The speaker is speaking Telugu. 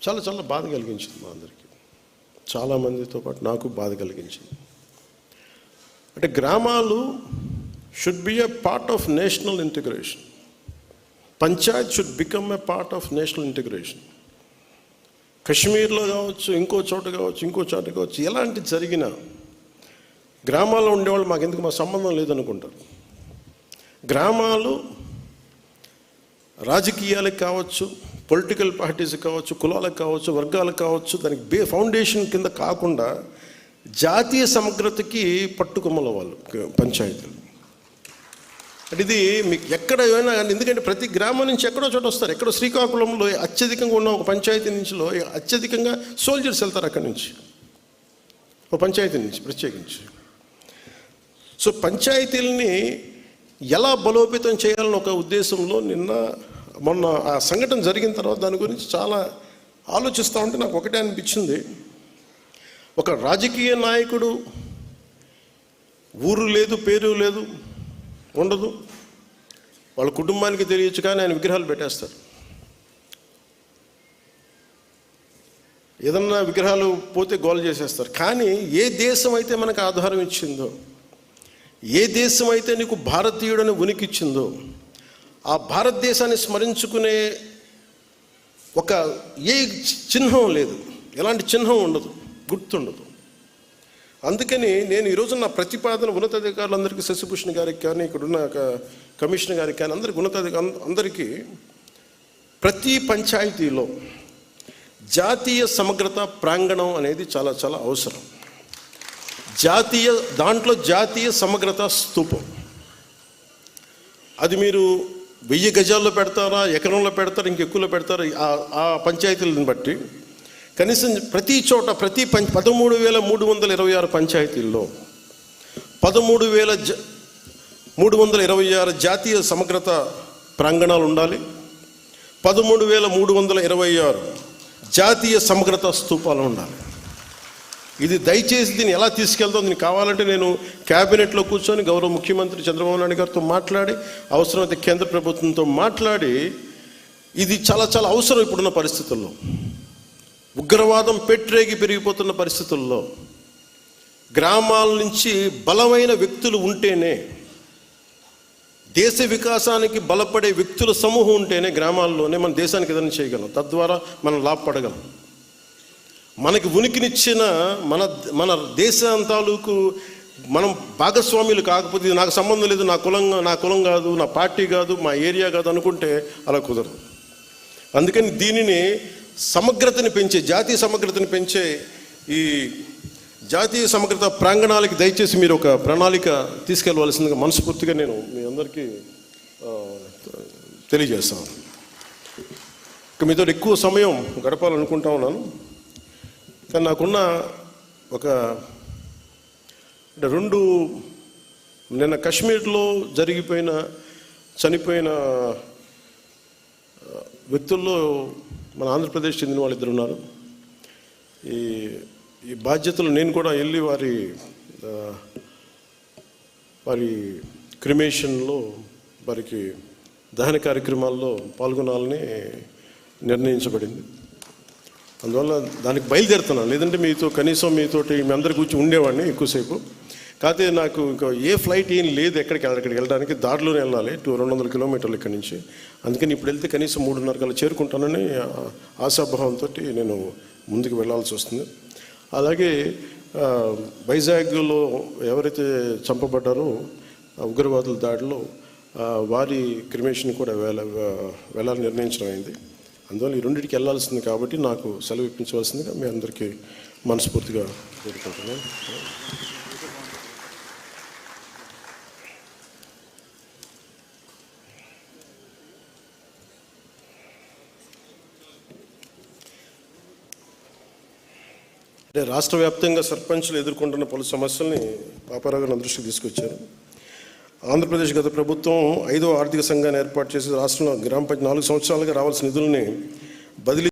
చాలా చాలా బాధ కలిగించింది మా అందరికీ, చాలామందితో పాటు నాకు బాధ కలిగించింది. అంటే గ్రామాలు should be a part of national integration. Panchayat should become a part of national integration. కశ్మీర్లో కావచ్చు, ఇంకో చోట కావచ్చు, ఎలాంటి జరిగినా గ్రామాల్లో ఉండేవాళ్ళు మాకెందుకు, మా సంబంధం లేదనుకుంటారు. గ్రామాలు రాజకీయాలకు కావచ్చు, పొలిటికల్ పార్టీస్కి కావచ్చు, కులాలకు కావచ్చు, వర్గాలకు కావచ్చు, దానికి ఫౌండేషన్ కింద కాకుండా జాతీయ సమగ్రతకి పట్టుకొమ్మల వాళ్ళు పంచాయతీలు. అంటే ఇది మీకు ఎక్కడ ఏమైనా కానీ, ఎందుకంటే ప్రతి గ్రామం నుంచి ఎక్కడో చోట వస్తారు. ఎక్కడో శ్రీకాకుళంలో అత్యధికంగా ఉన్న ఒక పంచాయతీ నుంచిలో అత్యధికంగా సోల్జర్స్ వెళ్తారు అక్కడి నుంచి, ఒక పంచాయతీ నుంచి ప్రత్యేకించి. సో పంచాయతీలని ఎలా బలోపేతం చేయాలని ఒక ఉద్దేశంలో మొన్న ఆ సంఘటన జరిగిన తర్వాత దాని గురించి చాలా ఆలోచిస్తూ ఉంటే నాకు ఒకటే అనిపించింది. ఒక రాజకీయ నాయకుడు ఊరు లేదు, పేరు లేదు, ఉండదు, వాళ్ళ కుటుంబానికి తెలియచ్చు, కానీ ఆయన విగ్రహాలు పెట్టేస్తారు. ఏదన్నా విగ్రహాలు పోతే గోల్ చేసేస్తారు. కానీ ఏ దేశం అయితే మనకు ఆధారం ఇచ్చిందో, ఏ దేశం అయితే నీకు భారతీయుడని ఉనికి ఇచ్చిందో, ఆ భారతదేశాన్ని స్మరించుకునే ఒక ఏ చిహ్నం లేదు, ఎలాంటి చిహ్నం ఉండదు, గుర్తుండదు. అందుకని నేను ఈరోజు నా ప్రతిపాదన ఉన్నతాధికారులందరికీ, శశిభూషణ్ గారికి కానీ, ఇక్కడున్న కమిషనర్ గారికి కానీ, అందరికీ అందరికీ ప్రతి పంచాయతీలో జాతీయ సమగ్రత ప్రాంగణం అనేది చాలా చాలా అవసరం. దాంట్లో జాతీయ సమగ్రత స్తూపం. అది మీరు 1000 గజాల్లో పెడతారా, ఎకరంలో పెడతారా, ఇంకెక్కువలో పెడతారా, ఆ పంచాయతీలను బట్టి కనీసం ప్రతి చోట 13,326 పంచాయతీల్లో 13,326 జాతీయ సమగ్రత ప్రాంగణాలు ఉండాలి. 13,326 జాతీయ సమగ్రత స్తూపాలు ఉండాలి. ఇది దయచేసి దీన్ని ఎలా తీసుకెళ్తాం, దీనికి కావాలంటే నేను క్యాబినెట్లో కూర్చొని గౌరవ ముఖ్యమంత్రి చంద్రబాబు నాయుడు గారితో మాట్లాడి, అవసరమైతే కేంద్ర ప్రభుత్వంతో మాట్లాడి, ఇది చాలా చాలా అవసరం ఇప్పుడున్న పరిస్థితుల్లో. ఉగ్రవాదం పెట్రేగి పెరిగిపోతున్న పరిస్థితుల్లో గ్రామాల నుంచి బలమైన వ్యక్తులు ఉంటేనే, దేశ వికాసానికి బలపడే వ్యక్తుల సమూహం ఉంటేనే గ్రామాల్లోనే మన దేశానికి ఏదైనా చేయగలం, తద్వారా మనం లాభపడగలం. మనకి ఉనికినిచ్చిన మన దేశం తాలూకు మనం భాగస్వాములు కాకపోతే, నాకు సంబంధం లేదు, నా కులం కాదు, నా పార్టీ కాదు, మా ఏరియా కాదు అనుకుంటే అలా కుదరదు. అందుకని దీనిని సమగ్రతని పెంచే, జాతీయ సమగ్రతని పెంచే ఈ జాతీయ సమగ్రత ప్రాంగణాలకి దయచేసి మీరు ఒక ప్రణాళిక తీసుకెళ్ళవలసిందిగా మనస్ఫూర్తిగా నేను మీ అందరికీ తెలియజేస్తాను. ఇక మీతో ఎక్కువ సమయం గడపాలనుకుంటా ఉన్నాను, కానీ నాకున్న ఒక 2 నిన్న కశ్మీర్లో చనిపోయిన వ్యక్తుల్లో మన ఆంధ్రప్రదేశ్ చెందిన వాళ్ళు 2 ఉన్నారు. ఈ బాధ్యతలు నేను కూడా వెళ్ళి వారి క్రిమేషన్లో, వారికి దహన కార్యక్రమాల్లో పాల్గొనాలని నిర్ణయించబడింది. అందువల్ల దానికి బయలుదేరుతున్నాను. లేదంటే కనీసం మీతోటి మీ అందరి కూర్చొని ఉండేవాడిని ఎక్కువసేపు. కాకపోతే నాకు ఇంకా ఏ ఫ్లైట్ ఏం లేదు ఎక్కడికి వెళ్ళడానికి, దారిలోనే వెళ్ళాలి 200 కిలోమీటర్లు ఇక్కడి నుంచి. అందుకని ఇప్పుడు వెళ్తే కనీసం 3:30 కల్లా చేరుకుంటానని ఆశాభావంతో నేను ముందుకు వెళ్ళాల్సి వస్తుంది. అలాగే వైజాగ్లో ఎవరైతే చంపబడ్డారో ఉగ్రవాదుల దాడిలో, వారి క్రిమేషన్ కూడా వెళ్ళాలని నిర్ణయించడం అయింది. అందువల్ల ఈ 2టికి వెళ్ళాల్సింది కాబట్టి నాకు సెలవు ఇప్పించవలసిందిగా మీ అందరికీ మనస్ఫూర్తిగా కోరుకుంటున్నాను. అంటే రాష్ట్ర వ్యాప్తంగా సర్పంచ్లు ఎదుర్కొంటున్న పలు సమస్యల్ని పాపారావు గారు దృష్టికి తీసుకొచ్చారు. ఆంధ్రప్రదేశ్ గత ప్రభుత్వం 5వ ఆర్థిక సంఘాన్ని ఏర్పాటు చేసి రాష్ట్రంలో గ్రామ పంచాయతీ 4 సంవత్సరాలుగా రావాల్సిన నిధుల్ని బదిలీ